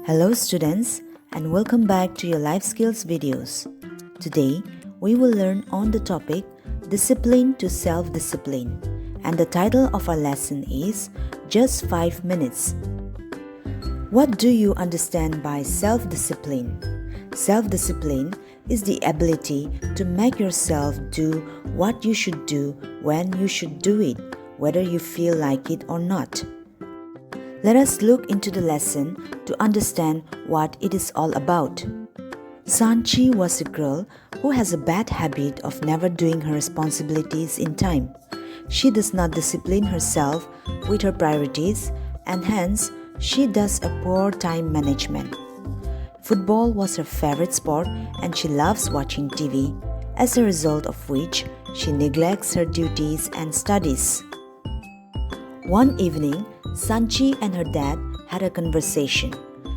Hello students and welcome back to your life skills videos. Today we will learn on the topic discipline to self-discipline, and the title of our lesson is Just 5 minutes. What do you understand by self-discipline? Self-discipline is the ability to make yourself do what you should do when you should do it, whether you feel like it or not. Let us look into the lesson to understand what it is all about. Sanchi was a girl who has a bad habit of never doing her responsibilities in time. She does not discipline herself with her priorities, and hence she does a poor time management. Football was her favorite sport and she loves watching TV, as a result of which she neglects her duties and studies. One evening, Sanchi and her dad had a conversation.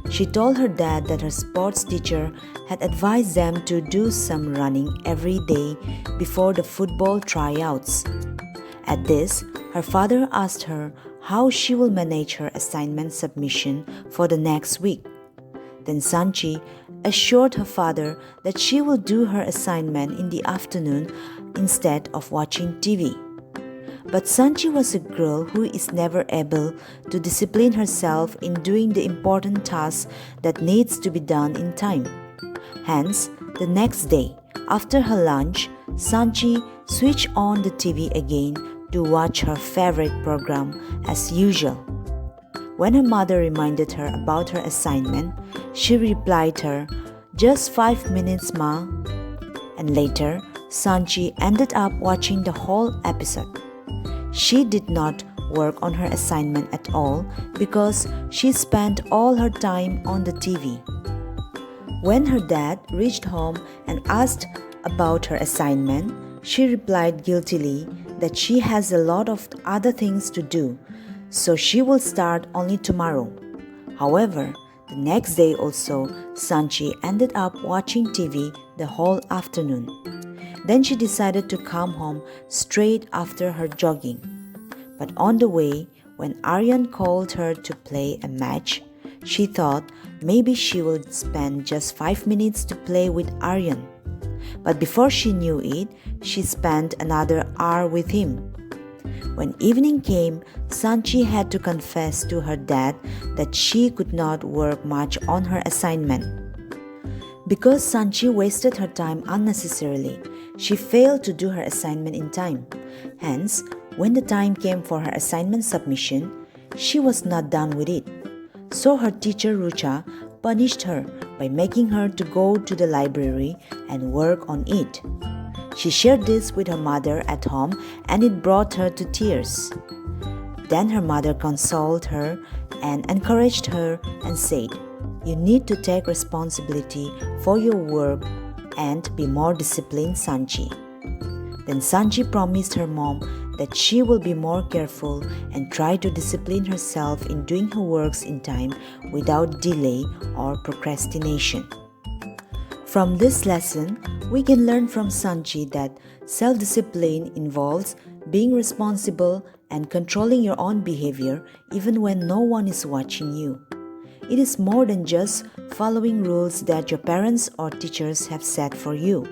She told her dad that her sports teacher had advised them to do some running every day before the football tryouts. At this, her father asked her how she will manage her assignment submission for the next week. Then Sanchi assured her father that she will do her assignment in the afternoon instead of watching TV. But Sanchi was a girl who is never able to discipline herself in doing the important tasks that needs to be done in time. Hence, the next day, after her lunch, Sanchi switched on the TV again to watch her favorite program as usual. When her mother reminded her about her assignment, she replied her, "Just 5 minutes, Ma." And later, Sanchi ended up watching the whole episode. She did not work on her assignment at all because she spent all her time on the TV. When her dad reached home and asked about her assignment, she replied guiltily that she has a lot of other things to do, so she will start only tomorrow. However, the next day also, Sanchi ended up watching TV the whole afternoon. Then she decided to come home straight after her jogging. But on the way, when Aryan called her to play a match, she thought maybe she would spend just 5 minutes to play with Aryan. But before she knew it, she spent another hour with him. When evening came, Sanchi had to confess to her dad that she could not work much on her assignment. Because Sanchi wasted her time unnecessarily, she failed to do her assignment in time. Hence, when the time came for her assignment submission, she was not done with it. So her teacher Rucha punished her by making her to go to the library and work on it. She shared this with her mother at home and it brought her to tears. Then her mother consoled her and encouraged her and said, "You need to take responsibility for your work and be more disciplined, Sanchi." Then Sanchi promised her mom that she will be more careful and try to discipline herself in doing her works in time without delay or procrastination. From this lesson, we can learn from Sanchi that self-discipline involves being responsible and controlling your own behavior even when no one is watching you. It is more than just following rules that your parents or teachers have set for you.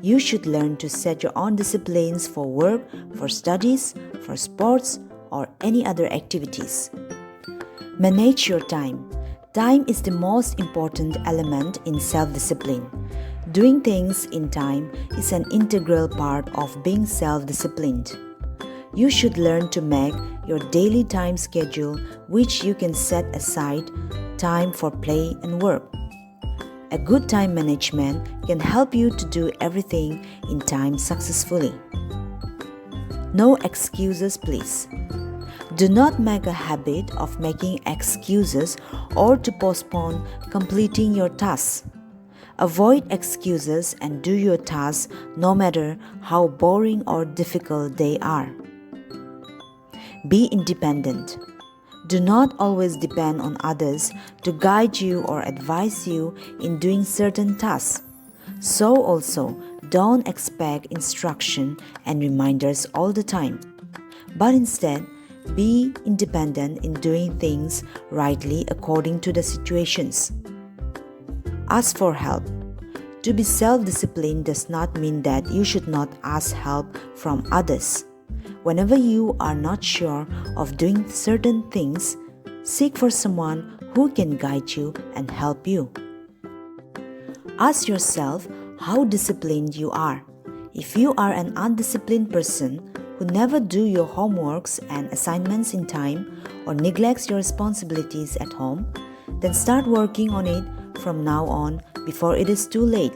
You should learn to set your own disciplines for work, for studies, for sports, or any other activities. Manage your time. Time is the most important element in self-discipline. Doing things in time is an integral part of being self-disciplined. You should learn to make your daily time schedule, which you can set aside time for play and work. A good time management can help you to do everything in time successfully. No excuses, please. Do not make a habit of making excuses or to postpone completing your tasks. Avoid excuses and do your tasks no matter how boring or difficult they are. Be independent. Do not always depend on others to guide you or advise you in doing certain tasks. So also, don't expect instruction and reminders all the time, but instead, Be independent in doing things rightly according to the situations. Ask for help. To be self-disciplined does not mean that you should not ask help from others. Whenever you are not sure of doing certain things, seek for someone who can guide you and help you. Ask yourself how disciplined you are. If you are an undisciplined person who never do your homeworks and assignments in time or neglects your responsibilities at home, then start working on it from now on before it is too late.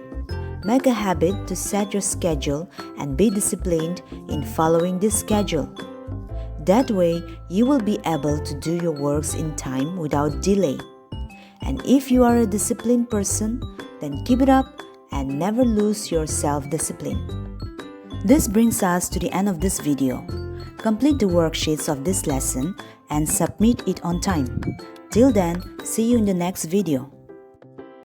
Make a habit to set your schedule and be disciplined in following this schedule. That way, you will be able to do your works in time without delay. And if you are a disciplined person, then keep it up and never lose your self-discipline. This brings us to the end of this video. Complete the worksheets of this lesson and submit it on time. Till then, see you in the next video.